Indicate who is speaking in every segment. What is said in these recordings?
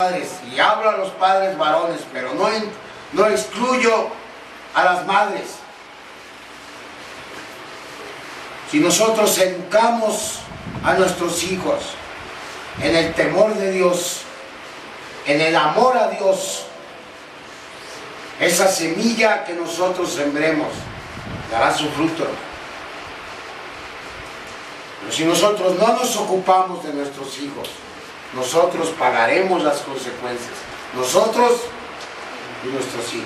Speaker 1: padres, y hablo a los padres varones, pero no excluyo a las madres. Si nosotros educamos a nuestros hijos en el temor de Dios, en el amor a Dios, esa semilla que nosotros sembremos dará su fruto. Pero si nosotros no nos ocupamos de nuestros hijos, nosotros pagaremos las consecuencias, nosotros y nuestros hijos.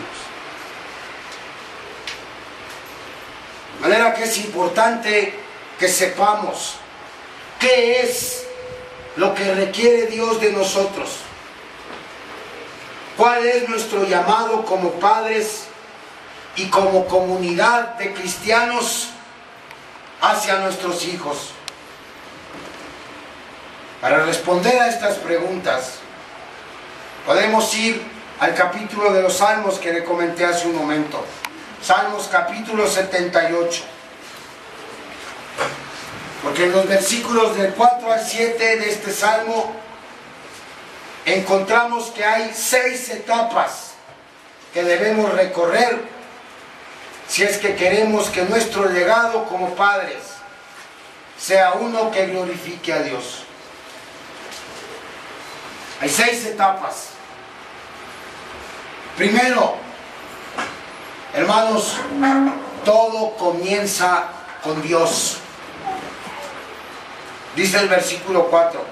Speaker 1: De manera que es importante que sepamos qué es lo que requiere Dios de nosotros, cuál es nuestro llamado como padres y como comunidad de cristianos hacia nuestros hijos. Para responder a estas preguntas, podemos ir al capítulo de los Salmos que le comenté hace un momento. Salmos capítulo 78. Porque en los versículos del 4 al 7 de este Salmo encontramos que hay 6 etapas que debemos recorrer si es que queremos que nuestro legado como padres sea uno que glorifique a Dios. Hay 6 etapas. Primero, hermanos, todo comienza con Dios. Dice el versículo 4,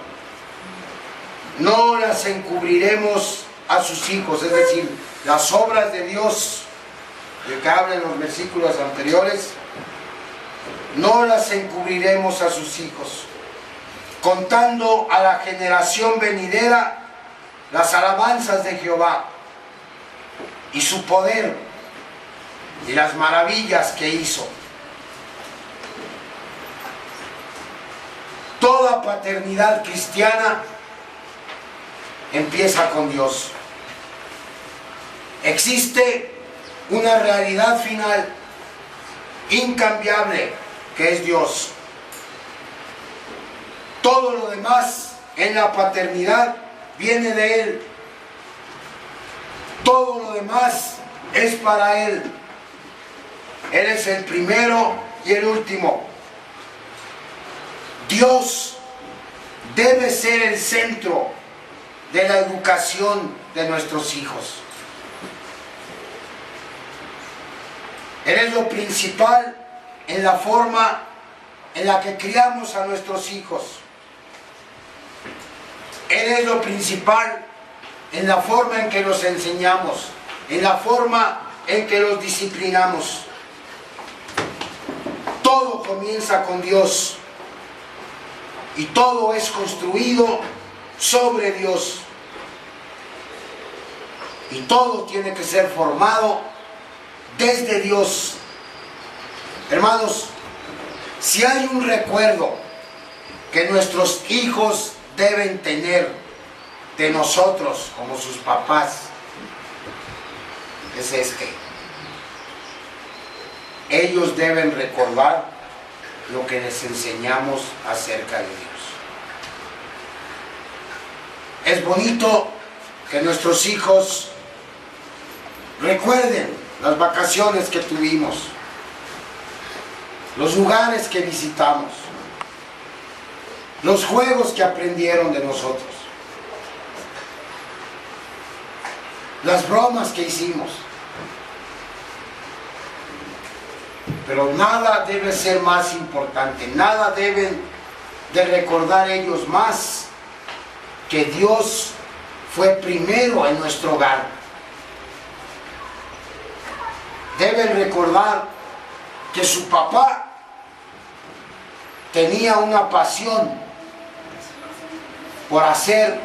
Speaker 1: no las encubriremos a sus hijos, es decir, las obras de Dios, de que habla en los versículos anteriores, no las encubriremos a sus hijos, contando a la generación venidera las alabanzas de Jehová y su poder y las maravillas que hizo. Toda paternidad cristiana empieza con Dios. Existe una realidad final incambiable que es Dios. Todo lo demás en la paternidad viene de Él. Todo lo demás es para Él. Él es el primero y el último. Dios debe ser el centro de la educación de nuestros hijos. Él es lo principal en la forma en la que criamos a nuestros hijos. Él es lo principal en la forma en que los enseñamos, en la forma en que los disciplinamos. Todo comienza con Dios y todo es construido sobre Dios. Y todo tiene que ser formado desde Dios. Hermanos, si hay un recuerdo que nuestros hijos deben tener de nosotros como sus papás, es este. Ellos deben recordar lo que les enseñamos acerca de Dios. Es bonito que nuestros hijos recuerden las vacaciones que tuvimos, los lugares que visitamos, los juegos que aprendieron de nosotros, las bromas que hicimos. Pero nada debe ser más importante, nada deben de recordar ellos más que Dios fue primero en nuestro hogar. Deben recordar que su papá tenía una pasión por hacer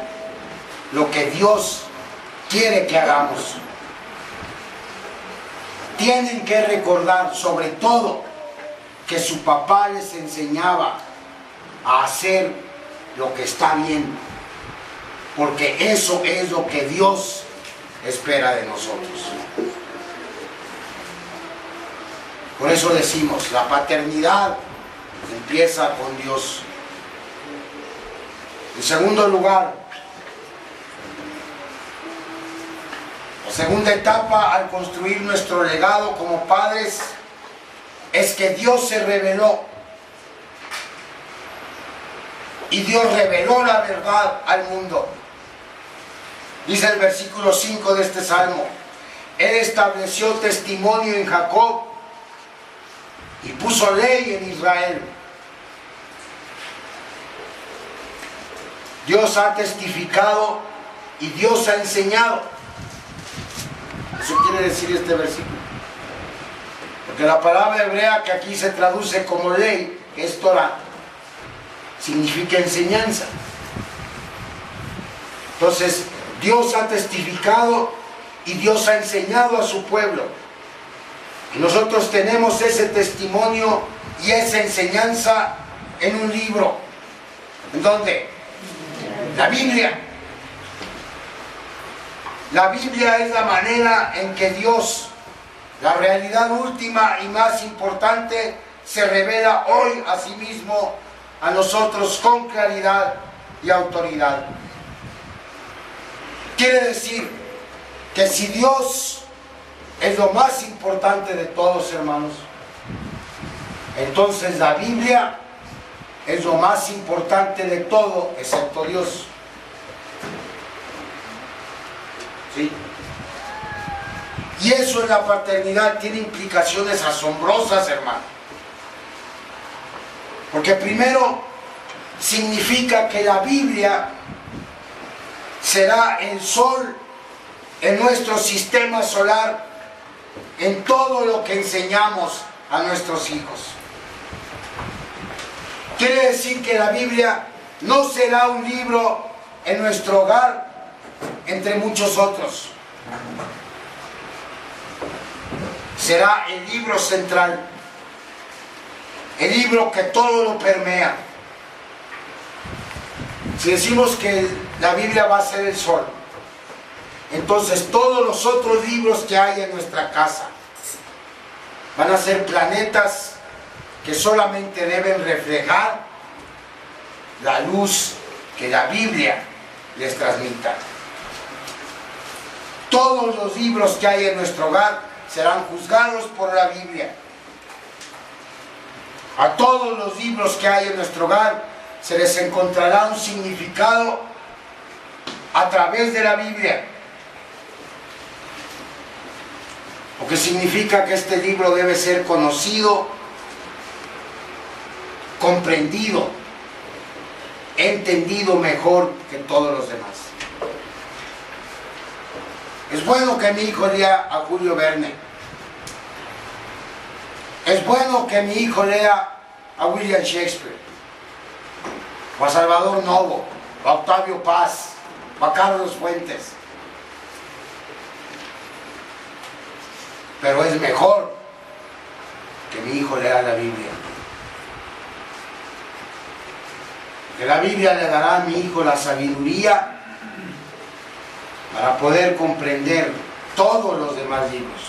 Speaker 1: lo que Dios quiere que hagamos. Tienen que recordar sobre todo que su papá les enseñaba a hacer lo que está bien, porque eso es lo que Dios espera de nosotros. Por eso decimos, la paternidad empieza con Dios. En segundo lugar, La segunda etapa al construir nuestro legado como padres es que Dios se reveló. Y Dios reveló la verdad al mundo. Dice el versículo 5 de este salmo: Él estableció testimonio en Jacob y puso ley en Israel. Dios ha testificado y Dios ha enseñado. Eso quiere decir este versículo. Porque la palabra hebrea que aquí se traduce como ley, que es Torah, significa enseñanza. Entonces, Dios ha testificado y Dios ha enseñado a su pueblo. Y nosotros tenemos ese testimonio y esa enseñanza en un libro. ¿En dónde? La Biblia. La Biblia es la manera en que Dios, la realidad última y más importante, se revela hoy a sí mismo a nosotros con claridad y autoridad. Quiere decir que si Dios es lo más importante de todos, hermanos, entonces la Biblia es lo más importante de todo, excepto Dios. ¿Sí? Y eso en la paternidad tiene implicaciones asombrosas, hermano. Porque primero significa que la Biblia será el sol en nuestro sistema solar, en todo lo que enseñamos a nuestros hijos. Quiere decir que la Biblia no será un libro en nuestro hogar entre muchos otros. Será el libro central, el libro que todo lo permea. Si decimos que la Biblia va a ser el sol, entonces todos los otros libros que hay en nuestra casa van a ser planetas que solamente deben reflejar la luz que la Biblia les transmita. Todos los libros que hay en nuestro hogar serán juzgados por la Biblia. A todos los libros que hay en nuestro hogar se les encontrará un significado a través de la Biblia. Lo que significa que este libro debe ser conocido, comprendido, entendido mejor que todos los demás. Es bueno que mi hijo lea a Julio Verne. Es bueno que mi hijo lea a William Shakespeare, o a Salvador Novo, o a Octavio Paz, o a Carlos Fuentes. Pero es mejor que mi hijo lea la Biblia. Que la Biblia le dará a mi hijo la sabiduría para poder comprender todos los demás libros.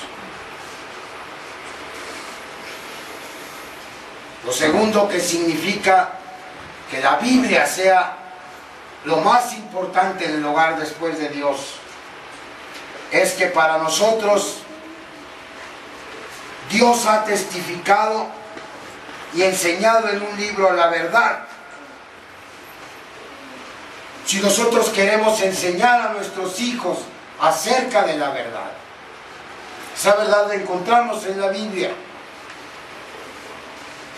Speaker 1: Lo segundo que significa que la Biblia sea lo más importante en el hogar después de Dios es que para nosotros Dios ha testificado y enseñado en un libro la verdad. Si nosotros queremos enseñar a nuestros hijos acerca de la verdad, esa verdad la encontramos en la Biblia.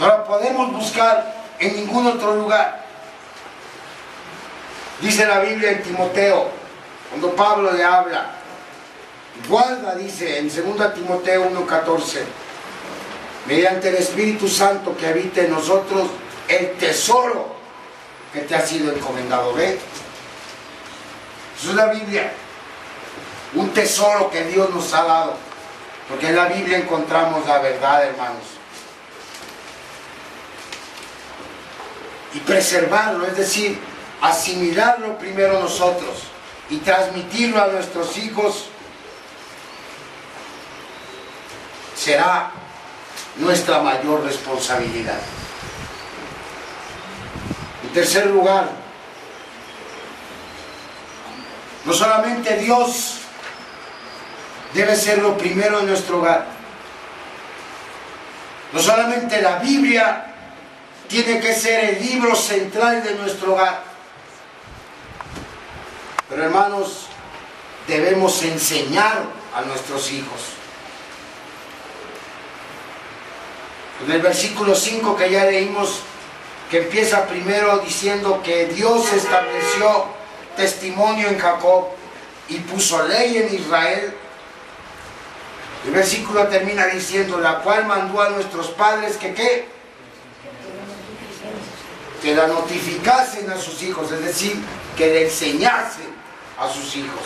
Speaker 1: No la podemos buscar en ningún otro lugar. Dice la Biblia en Timoteo, cuando Pablo le habla, guarda, dice en 2 Timoteo 1:14, mediante el Espíritu Santo que habita en nosotros, el tesoro que te ha sido encomendado. ¿Ve? Eso es la Biblia, un tesoro que Dios nos ha dado, porque en la Biblia encontramos la verdad, hermanos. Y preservarlo, es decir, asimilarlo primero nosotros y transmitirlo a nuestros hijos, será nuestra mayor responsabilidad. En tercer lugar, no solamente Dios debe ser lo primero en nuestro hogar. No solamente la Biblia tiene que ser el libro central de nuestro hogar, pero hermanos, debemos enseñar a nuestros hijos. En el versículo 5 que ya leímos, que empieza primero diciendo que Dios estableció testimonio en Jacob y puso ley en Israel. El versículo termina diciendo, la cual mandó a nuestros padres que ¿qué? Que la notificasen a sus hijos, es decir, que le enseñasen a sus hijos.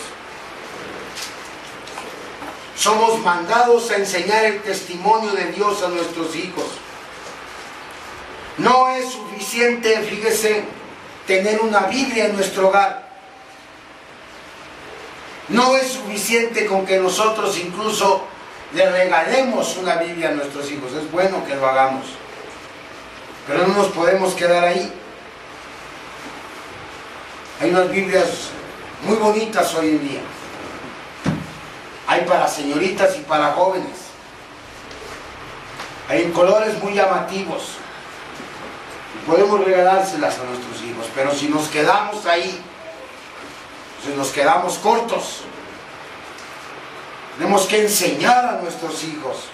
Speaker 1: Somos mandados a enseñar el testimonio de Dios a nuestros hijos. No es suficiente, fíjese, tener una Biblia en nuestro hogar. No es suficiente con que nosotros incluso le regalemos una Biblia a nuestros hijos. Es bueno que lo hagamos, pero no nos podemos quedar ahí. Hay unas Biblias muy bonitas hoy en día. Hay para señoritas y para jóvenes. Hay en colores muy llamativos. Podemos regalárselas a nuestros hijos, pero si nos quedamos ahí, si nos quedamos cortos, tenemos que enseñar a nuestros hijos.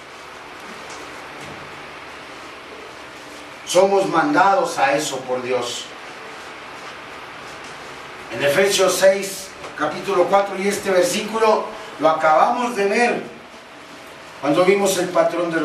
Speaker 1: Somos mandados a eso por Dios. En Efesios 6, capítulo 4, y este versículo lo acabamos de ver cuando vimos el patrón de los